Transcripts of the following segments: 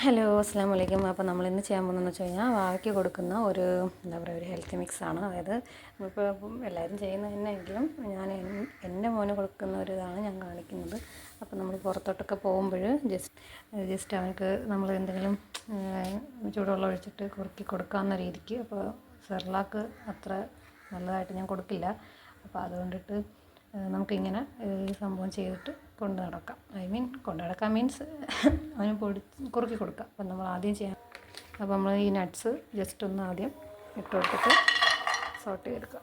Hello, അസ്സാം വലൈക്കും. അപ്പോൾ നമ്മളിന്ന് ചെയ്യാൻ പോകുന്നതെന്ന് വെച്ച് കഴിഞ്ഞാൽ വാവയ്ക്ക് കൊടുക്കുന്ന ഒരു എന്താ പറയുക, ഒരു ഹെൽത്തി മിക്സാണ്. അതായത് ഇപ്പോൾ എല്ലാവരും ചെയ്യുന്നത് തന്നെയെങ്കിലും ഞാൻ എൻ്റെ മോന് കൊടുക്കുന്ന ഒരു ഇതാണ് ഞാൻ കാണിക്കുന്നത്. അപ്പോൾ നമ്മൾ പുറത്തോട്ടൊക്കെ പോകുമ്പോൾ ജസ്റ്റ് അവനക്ക് നമ്മൾ എന്തെങ്കിലും ചൂടുവെള്ളം ഒഴിച്ചിട്ട് കുറുക്കി കൊടുക്കാവുന്ന രീതിക്ക്. അപ്പോൾ സെർലാക്ക് അത്ര നല്ലതായിട്ട് ഞാൻ കൊടുക്കില്ല. അപ്പോൾ അതുകൊണ്ടിട്ട് നമുക്കിങ്ങനെ ഈ സംഭവം ചെയ്തിട്ട് കൊണ്ട് നടക്കാം. കൊണ്ട് നടക്കാം മീൻസ് അവന് കുറുക്കി കൊടുക്കാം. അപ്പം നമ്മൾ ആദ്യം ചെയ്യാം. അപ്പോൾ നമ്മൾ ഈ നട്ട്സ് ജസ്റ്റ് ഒന്ന് ആദ്യം ഇട്ട് കൊടുത്തിട്ട് സോട്ട് ചെയ്തെടുക്കുക.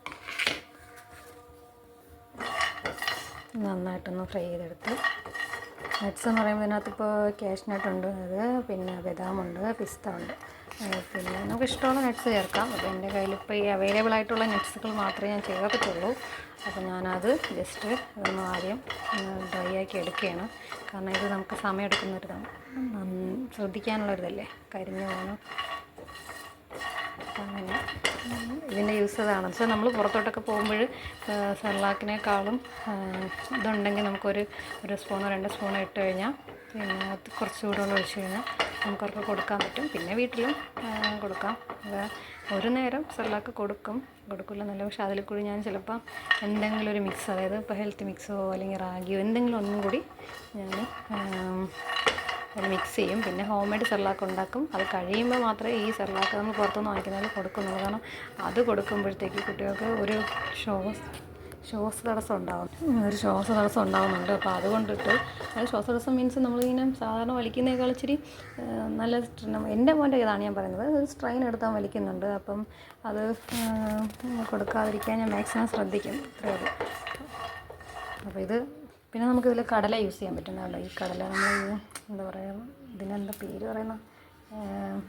നന്നായിട്ടൊന്ന് ഫ്രൈ ചെയ്തെടുത്ത് നട്ട്സ് എന്ന് പറയുമ്പോൾ ഇതിനകത്തിപ്പോൾ കാഷ്നട്ടുണ്ട്, അത് പിന്നെ ബദാമുണ്ട്, പിസ്ത ഉണ്ട്, പിന്നെ നമുക്ക് ഇഷ്ടമുള്ള നട്ട്സ് ചേർക്കാം. അപ്പോൾ എൻ്റെ കയ്യിലിപ്പോൾ ഈ അവൈലബിൾ ആയിട്ടുള്ള നട്ട്സുകൾ മാത്രമേ ഞാൻ ചേർക്കത്തുള്ളൂ. അപ്പോൾ ഞാനത് ജസ്റ്റ് ഒന്ന് ആദ്യം ഡ്രൈ ആക്കി എടുക്കുകയാണ്. കാരണം ഇത് നമുക്ക് സമയം എടുക്കുന്നൊരിതാണ്, ശ്രദ്ധിക്കാനുള്ളൊരിതല്ലേ, കരിഞ്ഞു പോകണം. അങ്ങനെ ഇതിൻ്റെ യൂസ് അതാണ്. പക്ഷേ നമ്മൾ പുറത്തോട്ടൊക്കെ പോകുമ്പോൾ സെർലാക്കിനേക്കാളും ഇതുണ്ടെങ്കിൽ നമുക്കൊരു സ്പൂണോ 2 സ്പൂണോ ഇട്ട് കഴിഞ്ഞാൽ പിന്നെ കുറച്ച് ചൂടുവെള്ളം ഒഴിച്ച് കഴിഞ്ഞാൽ നമുക്കവർക്ക് കൊടുക്കാൻ പറ്റും. പിന്നെ വീട്ടിലും കൊടുക്കാം. ഒരു നേരം സെർലാക്ക് കൊടുക്കില്ല എന്നല്ല, പക്ഷേ അതിൽ കൂടി ഞാൻ ചിലപ്പോൾ എന്തെങ്കിലും ഒരു മിക്സ്, അതായത് ഇപ്പോൾ ഹെൽത്ത് മിക്സോ അല്ലെങ്കിൽ റാഗിയോ എന്തെങ്കിലും ഒന്നും കൂടി ഞാൻ മിക്സ് ചെയ്യും. പിന്നെ ഹോം മെയ്ഡ് സെർലാക്ക് ഉണ്ടാക്കും. അത് കഴിയുമ്പോൾ മാത്രമേ ഈ സെർലാക്ക് നമ്മൾ പുറത്തുനിന്ന് വാങ്ങിക്കുന്നതിൽ കൊടുക്കുന്നുള്ളൂ. കാരണം അത് കൊടുക്കുമ്പോഴത്തേക്ക് കുട്ടികൾക്ക് ഒരു ശ്വാസതടസ്സം ഉണ്ടാകുന്നുണ്ട്. അപ്പോൾ അതുകൊണ്ടിട്ട് അത് ശ്വാസതടസ്സം മീൻസ് നമ്മളിങ്ങനെ സാധാരണ വലിക്കുന്നതിനേക്കാൾ ഇച്ചിരി നല്ല എൻ്റെ മോൻ്റെ ഇതാണ് ഞാൻ പറയുന്നത്, ഒരു സ്ട്രെയിൻ എടുത്താൽ വലിക്കുന്നുണ്ട്. അപ്പം അത് കൊടുക്കാതിരിക്കാൻ ഞാൻ മാക്സിമം ശ്രദ്ധിക്കും. ഇത്രയേ ഉള്ളൂ. അപ്പോൾ ഇത് പിന്നെ നമുക്കിതിൽ കടല യൂസ് ചെയ്യാൻ പറ്റുന്നതല്ലോ. ഈ കടല നമ്മൾ എന്താ പറയുക, ഇതിനെന്താ പേര് പറയുന്ന,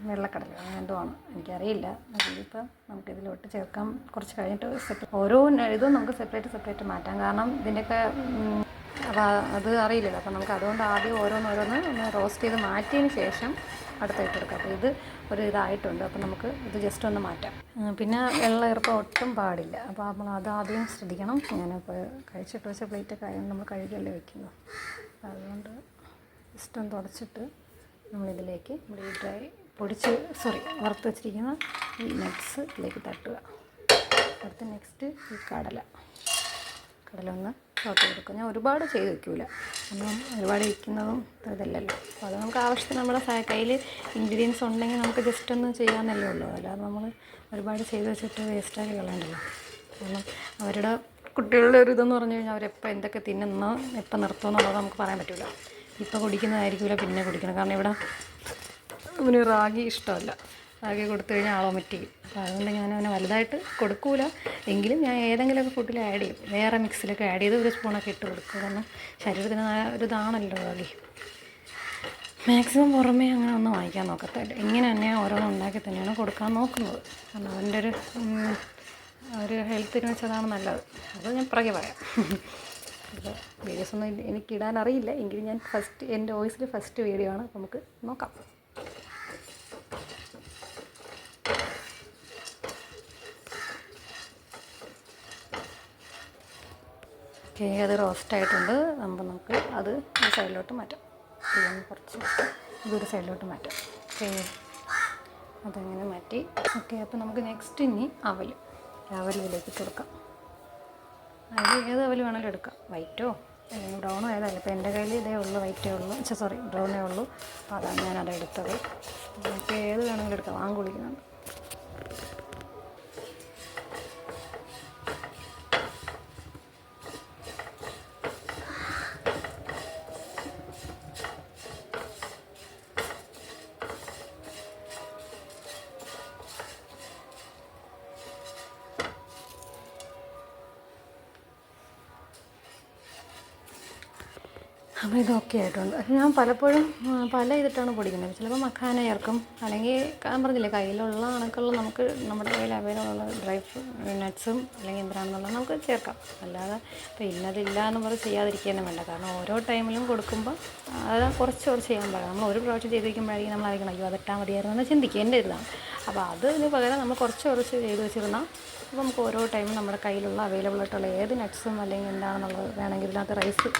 വെള്ളക്കടല എന്തോ ആണ്, എനിക്കറിയില്ല. ഇതിപ്പോൾ നമുക്കിതിലോട്ട് ചേർക്കാം കുറച്ച് കഴിഞ്ഞിട്ട്. ഓരോ ഇതും നമുക്ക് സെപ്പറേറ്റ് മാറ്റാം. കാരണം ഇതിൻ്റെയൊക്കെ അപ്പോൾ അത് അറിയില്ലല്ലോ. അപ്പോൾ നമുക്ക് അതുകൊണ്ട് ആദ്യം ഓരോന്ന് ഒന്ന് റോസ്റ്റ് ചെയ്ത് മാറ്റിയതിന് ശേഷം അടുത്തായിട്ട് എടുക്കാം. അപ്പോൾ ഇത് ഒരു ഇതായിട്ടുണ്ട്. അപ്പോൾ നമുക്ക് ഇത് ജസ്റ്റ് ഒന്ന് മാറ്റാം. പിന്നെ വെള്ളം ഈർപ്പം ഒട്ടും പാടില്ല. അപ്പോൾ നമ്മൾ അതാദ്യം ശ്രദ്ധിക്കണം. ഞാനിപ്പോൾ കഴിച്ചിട്ട് വെച്ച പ്ലേറ്റൊക്കെ ആയതുകൊണ്ട് നമ്മൾ കഴുകല്ലേ വയ്ക്കുന്നു. അപ്പോൾ അതുകൊണ്ട് ജസ്റ്റ് ഒന്ന് തുടച്ചിട്ട് നമ്മളിതിലേക്ക് ഈ വറുത്ത് വെച്ചിരിക്കുന്ന ഈ നട്ട്സ് ഇതിലേക്ക് തട്ടുക. അടുത്ത നെക്സ്റ്റ് ഈ കടല ഒന്ന് സോട്ട് കൊടുക്കുക. ഞാൻ ഒരുപാട് ചെയ്ത് വയ്ക്കില്ല, കാരണം ഒരുപാട് വയ്ക്കുന്നതും ഇതല്ലല്ലോ. അപ്പോൾ അത് നമുക്ക് ആവശ്യത്തിന് നമ്മുടെ കയ്യിൽ ഇൻഗ്രീഡിയൻസ് ഉണ്ടെങ്കിൽ നമുക്ക് ജസ്റ്റ് ഒന്ന് ചെയ്യാമെന്നല്ലേ ഉള്ളൂ. അല്ലാതെ നമ്മൾ ഒരുപാട് ചെയ്ത് വെച്ചിട്ട് വേസ്റ്റാക്കി കളയണ്ടല്ലോ. കാരണം അവരുടെ കുട്ടികളുടെ ഒരു ഇതെന്ന് പറഞ്ഞു കഴിഞ്ഞാൽ അവരെപ്പോൾ എന്തൊക്കെ തിന്നുന്നോ എപ്പോൾ നിർത്തുമെന്നുള്ളത് നമുക്ക് പറയാൻ പറ്റില്ല. ഇപ്പോൾ കുടിക്കുന്നതായിരിക്കില്ല പിന്നെ കുടിക്കണം. കാരണം ഇവിടെ അവന് റാഗി ഇഷ്ടമല്ല. റാഗി കൊടുത്തു കഴിഞ്ഞാൽ ആളോമിറ്റ് ചെയ്യും. അപ്പോൾ അതുകൊണ്ട് ഞാൻ അവനെ വലുതായിട്ട് കൊടുക്കില്ല. എങ്കിലും ഞാൻ ഏതെങ്കിലുമൊക്കെ ഫുഡിൽ ആഡ് ചെയ്യും, വേറെ മിക്സിലൊക്കെ ആഡ് ചെയ്ത് ഒരു സ്പൂണൊക്കെ ഇട്ട് കൊടുക്കും. കാരണം ശരീരത്തിന് ഒരു ഇതാണല്ലോ റാഗി. മാക്സിമം പുറമേ അങ്ങനെ ഒന്നും വാങ്ങിക്കാൻ നോക്കത്തില്ല. ഇങ്ങനെ തന്നെ ഓരോന്നും ഉണ്ടാക്കി തന്നെയാണ് കൊടുക്കാൻ നോക്കുന്നത്. കാരണം അവൻ്റെ ഒരു ഹെൽത്തിന് വെച്ചതാണ് നല്ലത്. അത് ഞാൻ പുറകെ പറയാം. അപ്പോൾ വീഡിയോസ് ഒന്നും എനിക്കിടാൻ അറിയില്ല, എങ്കിലും ഞാൻ എൻ്റെ വോയിസിൽ ഫസ്റ്റ് വീഡിയോ ആണ്. അപ്പോൾ നമുക്ക് നോക്കാം. ഓക്കെ, അത് റോസ്റ്റായിട്ടുണ്ട്. നമുക്ക് അത് ഒരു സൈഡിലോട്ട് മാറ്റാം. കുറച്ച് ഇതൊരു സൈഡിലോട്ട് മാറ്റാം. ഓക്കെ, അതങ്ങനെ മാറ്റി. ഓക്കെ, അപ്പോൾ നമുക്ക് നെക്സ്റ്റ് ഇനി അവലിലേക്ക് കൊടുക്കാം. അതിൽ ഏത് അവൽ വേണമെങ്കിലും എടുക്കാം, വൈറ്റോ അല്ലെങ്കിൽ ബ്രൗണോ ഏതായാലും. ഇപ്പോൾ എൻ്റെ കയ്യിൽ ഇതേ ഉള്ളൂ, ബ്രൗണേ ഉള്ളൂ. അപ്പോൾ അതാണ് ഞാനത് എടുത്തത്. നമുക്ക് ഏത് വേണമെങ്കിലും എടുക്കാം, കുളിക്കുന്നുണ്ട്. അപ്പോൾ ഇതൊക്കെ ആയിട്ടുണ്ട്. ഞാൻ പലപ്പോഴും പല ഇതിട്ടാണ് പൊടിക്കുന്നത്. ചിലപ്പോൾ മഖാന ചേർക്കും, അല്ലെങ്കിൽ ഞാൻ പറഞ്ഞില്ലേ കയ്യിലുള്ള കണക്കുള്ള നമുക്ക് നമ്മുടെ കയ്യിൽ അവൈലബിളുള്ള ഡ്രൈ നട്ട്സും അല്ലെങ്കിൽ എന്താണെന്നുള്ളത് നമുക്ക് ചേർക്കാം. അല്ലാതെ ഇപ്പോൾ ഇന്നതില്ല എന്ന് പറഞ്ഞ് ചെയ്യാതിരിക്കുകയൊന്നും വേണ്ട. കാരണം ഓരോ ടൈമിലും കൊടുക്കുമ്പോൾ അത് കുറച്ച് ചെയ്യാൻ പാടില്ല. നമ്മൾ ഒരു പ്രാവശ്യം ചെയ്ത് വയ്ക്കുമ്പോഴായിരിക്കും നമ്മൾ ആയിരിക്കണം അയ്യോ അതിട്ടാൽ മതിയായിരുന്നു എന്ന് ചിന്തിക്കുക, എൻ്റെ ഇതാണ്. അപ്പോൾ അതിന് പകരം നമ്മൾ കുറച്ച് ചെയ്ത് വെച്ചിരുന്നാൽ അപ്പോൾ നമുക്ക് ഓരോ ടൈമും നമ്മുടെ കയ്യിലുള്ള അവൈലബിൾ ആയിട്ടുള്ള ഏത് നട്ട്സും അല്ലെങ്കിൽ എന്താണെന്നുള്ളത് വേണമെങ്കിൽ ഇതിനകത്ത് റൈസ്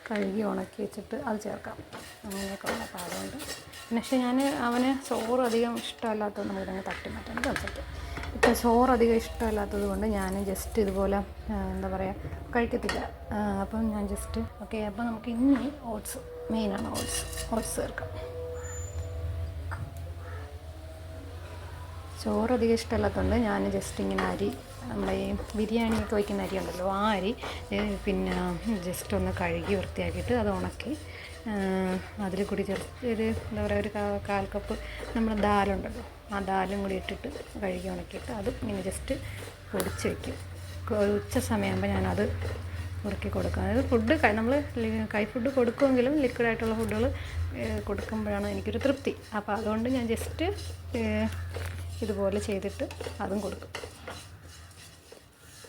കഴുകി ഉണക്കി വെച്ചിട്ട് അത് ചേർക്കാം. അങ്ങനെയൊക്കെ ഉള്ള. അപ്പോൾ അതുകൊണ്ട് പക്ഷേ ഞാൻ അവന് ചോറ് അധികം ഇഷ്ടമല്ലാത്തത് നമുക്കിതങ്ങ് തട്ടി മാറ്റാൻ കൺസെപ്റ്റ്. ഇപ്പോൾ ചോറ് അധികം ഇഷ്ടമല്ലാത്തത് കൊണ്ട് ഞാൻ ജസ്റ്റ് ഇതുപോലെ എന്താ പറയുക കഴിക്കത്തില്ല. അപ്പം ഞാൻ ജസ്റ്റ് ഓക്കെ. അപ്പോൾ നമുക്ക് ഇനി ഓട്സ് മെയിനാണ്. ഓട്സ് ചേർക്കാം. ചോറ് അധികം ഇഷ്ടമല്ലാത്തതുകൊണ്ട് ഞാൻ ജസ്റ്റ് ഇങ്ങനെ അരി, നമ്മുടെ ഈ ബിരിയാണിയൊക്കെ വയ്ക്കുന്ന അരി ഉണ്ടല്ലോ, ആ അരി പിന്നെ ജസ്റ്റ് ഒന്ന് കഴുകി വൃത്തിയാക്കിയിട്ട് അത് ഉണക്കി അതിൽ കൂടി ഒരു എന്താ പറയുക ഒരു 1/4 കപ്പ് നമ്മുടെ ദാലുണ്ടല്ലോ, ആ ദാലും കൂടി ഇട്ടിട്ട് കഴുകി ഉണക്കിയിട്ട് അത് ഇങ്ങനെ ജസ്റ്റ് പൊടിച്ച് വയ്ക്കും. ഉച്ച സമയമാകുമ്പോൾ ഞാനത് ഉറുക്കി കൊടുക്കുക. അതായത് ഫുഡ് നമ്മൾ കൈ ഫുഡ് കൊടുക്കുമെങ്കിലും ലിക്വിഡായിട്ടുള്ള ഫുഡുകൾ കൊടുക്കുമ്പോഴാണ് എനിക്കൊരു തൃപ്തി. അപ്പോൾ അതുകൊണ്ട് ഞാൻ ജസ്റ്റ് ഇതുപോലെ ചെയ്തിട്ട് അതും കൊടുക്കും.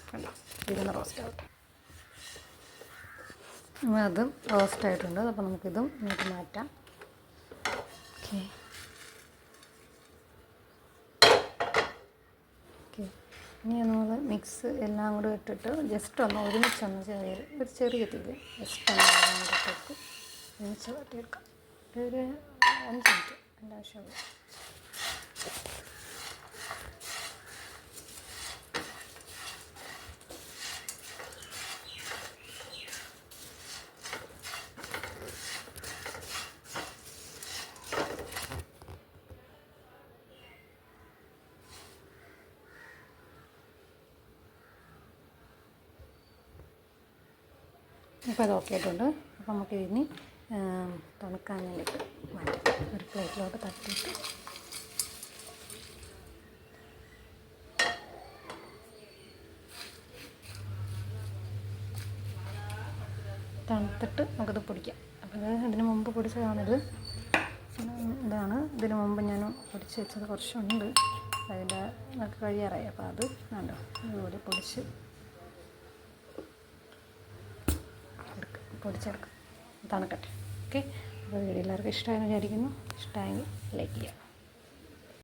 കണ്ടോ, ഇതൊന്ന് റോസ്റ്റ് ആവട്ടെ. അതും റോസ്റ്റായിട്ടുണ്ട്. അപ്പോൾ നമുക്കിതും ഇങ്ങോട്ട് മാറ്റാം. Okay okay. ഇനി നമ്മൾ മിക്സ് എല്ലാം കൂടെ ഇട്ടിട്ട് ജസ്റ്റ് ഒന്ന് ഒരുമിച്ചൊന്ന് ഒരു ചെറിയ തീയിൽ ജസ്റ്റ് ഒന്ന് ഇട്ടിട്ട് ഒരുമിച്ച് വട്ടിയെടുക്കാം. ഒരു 5 മിനിറ്റ് എൻ്റെ ആവശ്യമുള്ളൂ. ഇപ്പോൾ അത് ഓക്കെ ആയിട്ടുണ്ട്. അപ്പോൾ നമുക്ക് ഇനി തണുക്കാൻ വേണ്ടിയിട്ട് മാറ്റാം. ഒരു പ്ലേറ്റിലോട്ട് തട്ടിയിട്ട് തണുത്തിട്ട് നമുക്കത് പൊടിക്കാം. അപ്പോൾ ഇത് ഇതിന് മുമ്പ് പൊടിച്ചതാണിത്. ഇതിന് മുമ്പ് ഞാൻ പൊടിച്ച് വെച്ചത് കുറച്ചുണ്ട്. അതിൻ്റെ നമുക്ക് കഴിയാറായി. അപ്പോൾ അത് വേണ്ട അതുപോലെ പൊടിച്ചെടുക്കാം. തണുക്കട്ടെ. ഓക്കെ. അപ്പോൾ വീഡിയോ എല്ലാവർക്കും ഇഷ്ടമായെന്ന് വിചാരിക്കുന്നു. ഇഷ്ടമായെങ്കിൽ ലൈക്ക് ചെയ്യാം.